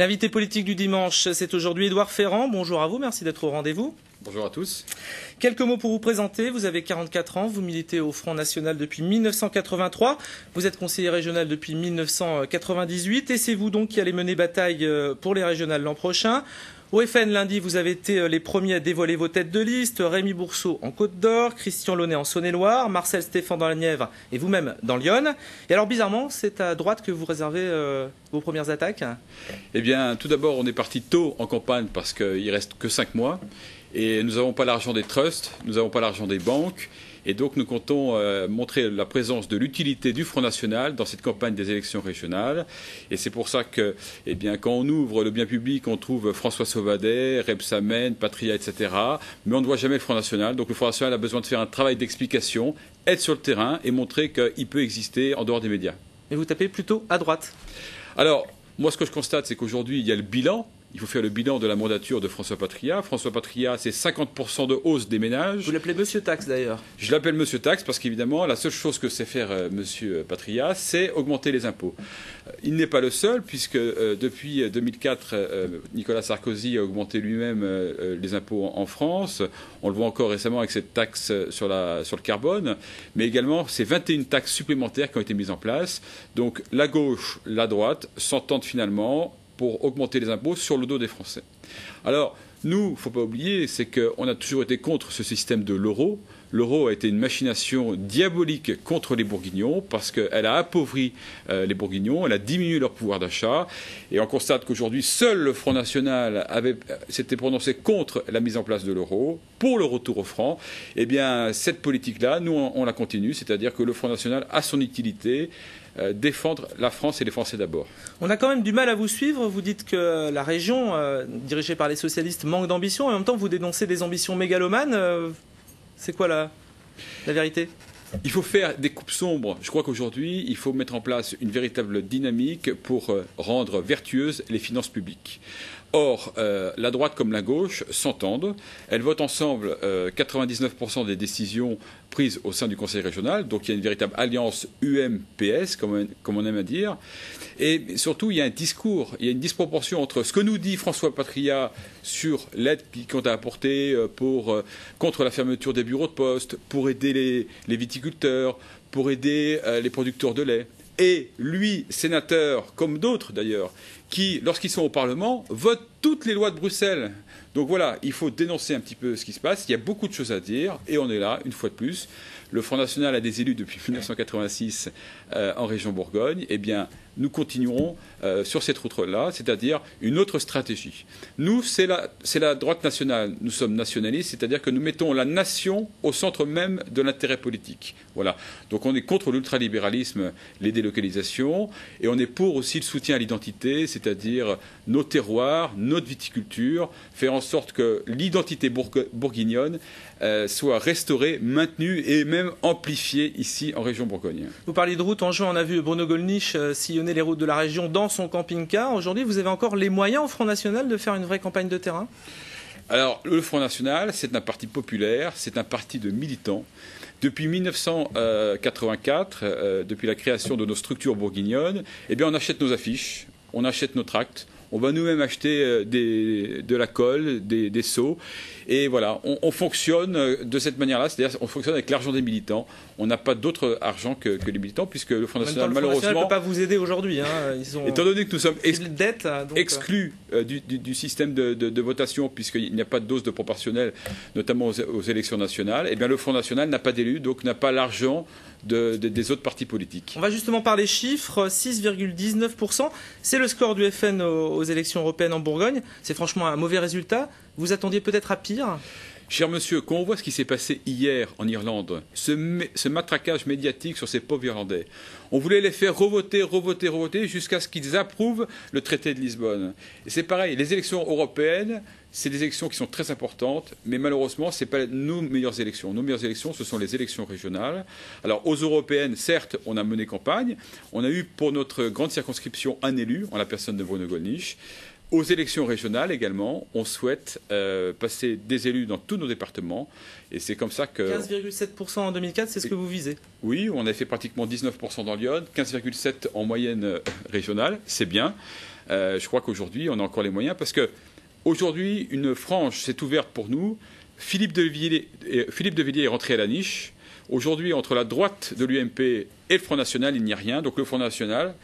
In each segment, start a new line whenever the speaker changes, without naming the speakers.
L'invité politique du dimanche, c'est aujourd'hui Édouard Ferrand. Bonjour à vous, merci d'être au rendez-vous.
Bonjour à tous.
Quelques mots pour vous présenter. Vous avez 44 ans, vous militez au Front National depuis 1983. Vous êtes conseiller régional depuis 1998 et c'est vous donc qui allez mener bataille pour les régionales l'an prochain. Au FN, lundi, vous avez été les premiers à dévoiler vos têtes de liste. Rémi Bourseau en Côte d'Or, Christian Launay en Saône-et-Loire, Marcel Stéphan dans la Nièvre et vous-même dans l'Yonne. Et alors, bizarrement, c'est à droite que vous réservez vos premières attaques?
Eh bien, tout d'abord, on est parti tôt en campagne parce qu'il ne reste que 5 mois. Et nous n'avons pas l'argent des trusts, nous n'avons pas l'argent des banques. Et donc, nous comptons montrer la présence de l'utilité du Front National dans cette campagne des élections régionales. Et c'est pour ça que, eh bien, quand on ouvre le bien public, on trouve François Sauvadet, Rebsamen, Patria, etc. Mais on ne voit jamais le Front National. Donc, le Front National a besoin de faire un travail d'explication, être sur le terrain et montrer qu'il peut exister en dehors des médias.
Et vous tapez plutôt à droite?
Alors, moi, ce que je constate, c'est qu'aujourd'hui, il y a le bilan. Il faut faire le bilan de la mandature de François Patria. François Patria, c'est 50% de hausse des ménages.
Vous l'appelez Monsieur Taxe, d'ailleurs.
Je l'appelle Monsieur Taxe parce qu'évidemment, la seule chose que sait faire Monsieur Patria, c'est augmenter les impôts. Il n'est pas le seul, puisque depuis 2004, Nicolas Sarkozy a augmenté lui-même les impôts en France. On le voit encore récemment avec cette taxe sur le carbone. Mais également, ces 21 taxes supplémentaires qui ont été mises en place. Donc, la gauche, la droite s'entendent finalement pour augmenter les impôts sur le dos des Français. Alors, nous, il ne faut pas oublier, c'est qu'on a toujours été contre ce système de l'euro. L'euro a été une machination diabolique contre les Bourguignons parce qu'elle a appauvri les Bourguignons, elle a diminué leur pouvoir d'achat. Et on constate qu'aujourd'hui, seul le Front National s'était prononcé contre la mise en place de l'euro, pour le retour au franc. Eh bien, cette politique-là, nous, on la continue, c'est-à-dire que le Front National a son utilité. Défendre la France et les Français d'abord.
On a quand même du mal à vous suivre. Vous dites que la région, dirigée par les socialistes, manque d'ambition. En même temps, vous dénoncez des ambitions mégalomanes. C'est quoi la vérité?
Il faut faire des coupes sombres. Je crois qu'aujourd'hui, il faut mettre en place une véritable dynamique pour rendre vertueuses les finances publiques. Or, la droite comme la gauche s'entendent. Elles votent ensemble 99% des décisions prises au sein du Conseil régional. Donc, il y a une véritable alliance UMPS, comme on aime à dire. Et surtout, il y a un discours, il y a une disproportion entre ce que nous dit François Patria sur l'aide qu'il compte à apporter contre la fermeture des bureaux de poste, pour aider les viticulteurs, pour aider les producteurs de lait. Et lui, sénateur, comme d'autres d'ailleurs, qui, lorsqu'ils sont au Parlement, votent toutes les lois de Bruxelles. Donc voilà, il faut dénoncer un petit peu ce qui se passe. Il y a beaucoup de choses à dire et on est là, une fois de plus. Le Front National a des élus depuis 1986 en région Bourgogne. Eh bien, nous continuerons sur cette route-là, c'est-à-dire une autre stratégie. Nous, c'est la droite nationale. Nous sommes nationalistes, c'est-à-dire que nous mettons la nation au centre même de l'intérêt politique. Voilà. Donc on est contre l'ultralibéralisme, les délocalisations, et on est pour aussi le soutien à l'identité, c'est-à-dire nos terroirs, notre viticulture, faire en sorte que l'identité bourguignonne soit restaurée, maintenue et même amplifiée ici en région Bourgogne.
Vous parliez de route. En juin, on a vu Bruno Gollnisch sillonner les routes de la région dans son camping-car. Aujourd'hui, vous avez encore les moyens au Front National de faire une vraie campagne de terrain?
Alors, le Front National, c'est un parti populaire, c'est un parti de militants. Depuis 1984, depuis la création de nos structures bourguignonnes, eh bien, on achète nos affiches, on achète nos tracts. On va nous-mêmes acheter de la colle, des seaux. Et voilà, on fonctionne de cette manière-là, c'est-à-dire on fonctionne avec l'argent des militants. On n'a pas d'autre argent que les militants, puisque le Front National, malheureusement... Le Front National
ne peut pas vous aider aujourd'hui.
Étant donné que nous sommes exclus du système de votation, puisqu'il n'y a pas de dose de proportionnelle, notamment aux élections nationales, eh bien le Front National n'a pas d'élus, donc n'a pas l'argent des autres partis politiques.
On va justement parler chiffres. 6,19%. C'est le score du FN aux élections européennes en Bourgogne. C'est franchement un mauvais résultat. Vous attendiez peut-être à pire?
Cher monsieur, quand on voit ce qui s'est passé hier en Irlande, ce matraquage médiatique sur ces pauvres Irlandais, on voulait les faire revoter jusqu'à ce qu'ils approuvent le traité de Lisbonne. Et c'est pareil, les élections européennes, c'est des élections qui sont très importantes, mais malheureusement, ce n'est pas nos meilleures élections. Nos meilleures élections, ce sont les élections régionales. Alors, aux européennes, certes, on a mené campagne. On a eu pour notre grande circonscription un élu, en la personne de Bruno Gollnisch. Aux élections régionales également, on souhaite passer des élus dans tous nos départements. Et c'est comme ça que...
15,7% en 2004, c'est ce que vous visez?
Oui, on a fait pratiquement 19% dans l'Yonne, 15,7% en moyenne régionale, c'est bien. Je crois qu'aujourd'hui, on a encore les moyens parce que aujourd'hui, une frange s'est ouverte pour nous. Philippe de Villiers est rentré à la niche. Aujourd'hui, entre la droite de l'UMP et le Front National, il n'y a rien. Donc le Front National,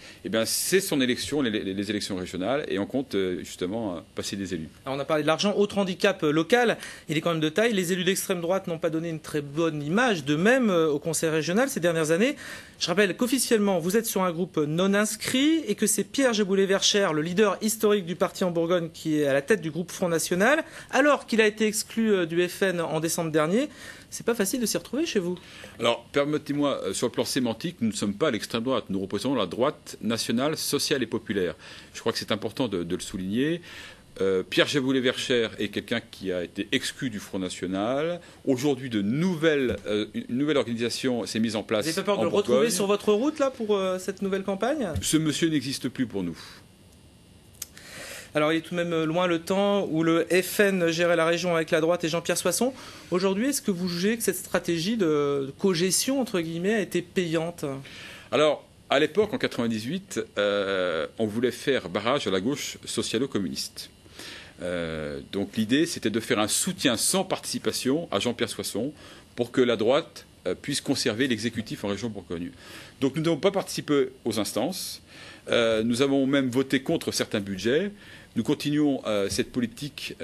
c'est son élection, les élections régionales, et on compte justement passer des élus.
Alors on a parlé de l'argent, autre handicap local, il est quand même de taille. Les élus d'extrême droite n'ont pas donné une très bonne image d'eux-mêmes au Conseil régional ces dernières années. Je rappelle qu'officiellement, vous êtes sur un groupe non inscrit et que c'est Pierre Jaboulet-Verschère, le leader historique du parti en Bourgogne, qui est à la tête du groupe Front National, alors qu'il a été exclu du FN en décembre dernier. C'est pas facile de s'y retrouver chez vous.
Alors, permettez-moi, sur le plan sémantique, nous ne sommes pas l'extrême droite. Nous représentons la droite nationale, sociale et populaire. Je crois que c'est important de le souligner. Pierre Jaboulet-Verschère est quelqu'un qui a été exclu du Front National. Aujourd'hui, une nouvelle organisation s'est mise en place.
Vous n'avez pas peur de le retrouver sur votre route là, pour cette nouvelle campagne ?
Ce monsieur n'existe plus pour nous.
Alors il est tout de même loin le temps où le FN gérait la région avec la droite et Jean-Pierre Soisson. Aujourd'hui, est-ce que vous jugez que cette stratégie de cogestion, entre guillemets, a été payante ?
Alors, à l'époque, en 1998, on voulait faire barrage à la gauche socialo-communiste. Donc l'idée, c'était de faire un soutien sans participation à Jean-Pierre Soisson pour que la droite puisse conserver l'exécutif en région Bourgogne. Donc nous n'avons pas participé aux instances. Nous avons même voté contre certains budgets. Nous continuons cette politique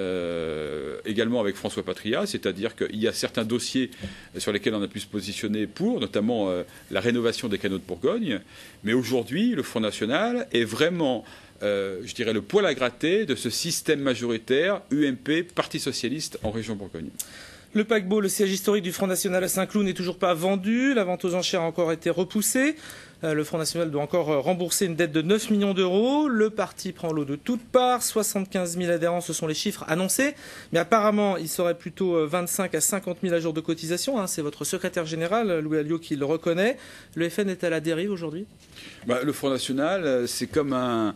également avec François Patria, c'est-à-dire qu'il y a certains dossiers sur lesquels on a pu se positionner pour, notamment la rénovation des canaux de Bourgogne. Mais aujourd'hui, le Front National est vraiment, je dirais, le poil à gratter de ce système majoritaire UMP, Parti Socialiste en région Bourgogne.
Le paquebot, le siège historique du Front National à Saint-Cloud, n'est toujours pas vendu. La vente aux enchères a encore été repoussée. Le Front National doit encore rembourser une dette de 9 millions d'euros. Le parti prend l'eau de toutes parts. 75 000 adhérents, ce sont les chiffres annoncés. Mais apparemment, il serait plutôt 25 à 50 000 à jour de cotisation. C'est votre secrétaire général, Louis Alliot, qui le reconnaît. Le FN est à la dérive aujourd'hui ?
Le Front National, c'est comme un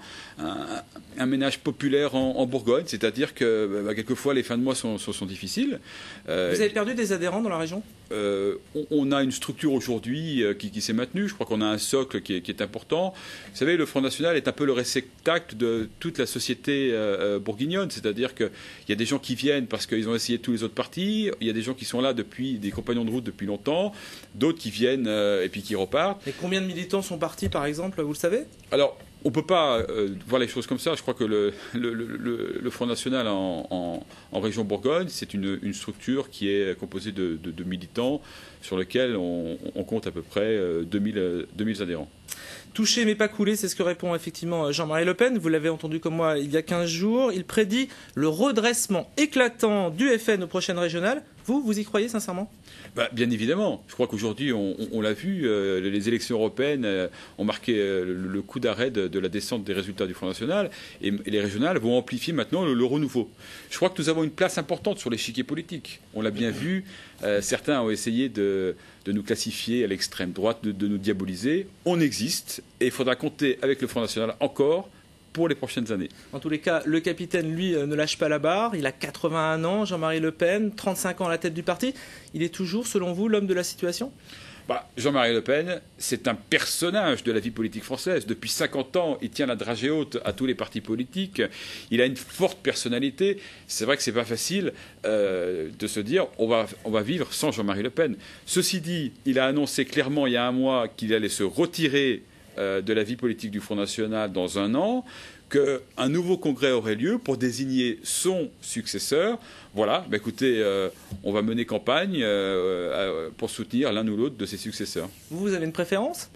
ménage populaire en Bourgogne. C'est-à-dire que quelquefois, les fins de mois sont difficiles.
Vous avez perdu des adhérents dans la région ?
On a une structure aujourd'hui qui s'est maintenue. Je crois qu'on a un socle qui est important. Vous savez, le Front National est un peu le réceptacle de toute la société bourguignonne. C'est-à-dire qu'il y a des gens qui viennent parce qu'ils ont essayé tous les autres partis. Il y a des gens qui sont là depuis des compagnons de route depuis longtemps. D'autres qui viennent et puis qui repartent.
Et combien de militants sont partis, par exemple, vous le savez ?
Alors, on ne peut pas voir les choses comme ça. Je crois que le Front National en région Bourgogne, c'est une structure qui est composée de militants sur lesquels on compte à peu près 2000 adhérents.
Touché mais pas coulé, c'est ce que répond effectivement Jean-Marie Le Pen. Vous l'avez entendu comme moi il y a 15 jours. Il prédit le redressement éclatant du FN aux prochaines régionales. Vous y croyez sincèrement ?
Bien évidemment. Je crois qu'aujourd'hui, on l'a vu, les élections européennes ont marqué le coup d'arrêt de la descente des résultats du Front National et les régionales vont amplifier maintenant le renouveau. Je crois que nous avons une place importante sur l'échiquier politique. On l'a bien vu, certains ont essayé de nous classifier à l'extrême droite, de nous diaboliser. On existe et il faudra compter avec le Front National encore pour les prochaines années.
En tous les cas, le capitaine, lui, ne lâche pas la barre. Il a 81 ans, Jean-Marie Le Pen, 35 ans à la tête du parti. Il est toujours, selon vous, l'homme de la situation ?
Jean-Marie Le Pen, c'est un personnage de la vie politique française. Depuis 50 ans, il tient la dragée haute à tous les partis politiques. Il a une forte personnalité. C'est vrai que ce n'est pas facile de se dire on va vivre sans Jean-Marie Le Pen. Ceci dit, il a annoncé clairement il y a un mois qu'il allait se retirer de la vie politique du Front National dans un an, qu'un nouveau congrès aurait lieu pour désigner son successeur. Voilà, écoutez, on va mener campagne pour soutenir l'un ou l'autre de ses successeurs.
Vous avez une préférence ?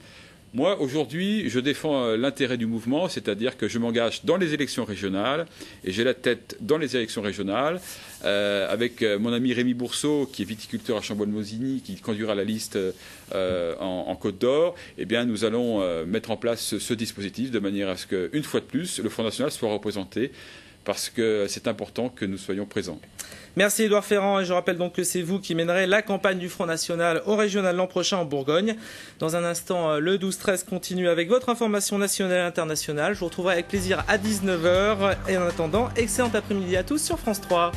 Moi, aujourd'hui, je défends l'intérêt du mouvement, c'est-à-dire que je m'engage dans les élections régionales, et j'ai la tête dans les élections régionales, avec mon ami Rémi Bourseau, qui est viticulteur à Chambolle-Mosigny, qui conduira la liste en Côte d'Or. Eh bien, nous allons mettre en place ce dispositif de manière à ce qu'une fois de plus, le Front National soit représenté, parce que c'est important que nous soyons présents.
Merci Édouard Ferrand, et je rappelle donc que c'est vous qui mènerez la campagne du Front National au régional l'an prochain en Bourgogne. Dans un instant, le 12-13 continue avec votre information nationale et internationale. Je vous retrouverai avec plaisir à 19h. Et en attendant, excellent après-midi à tous sur France 3.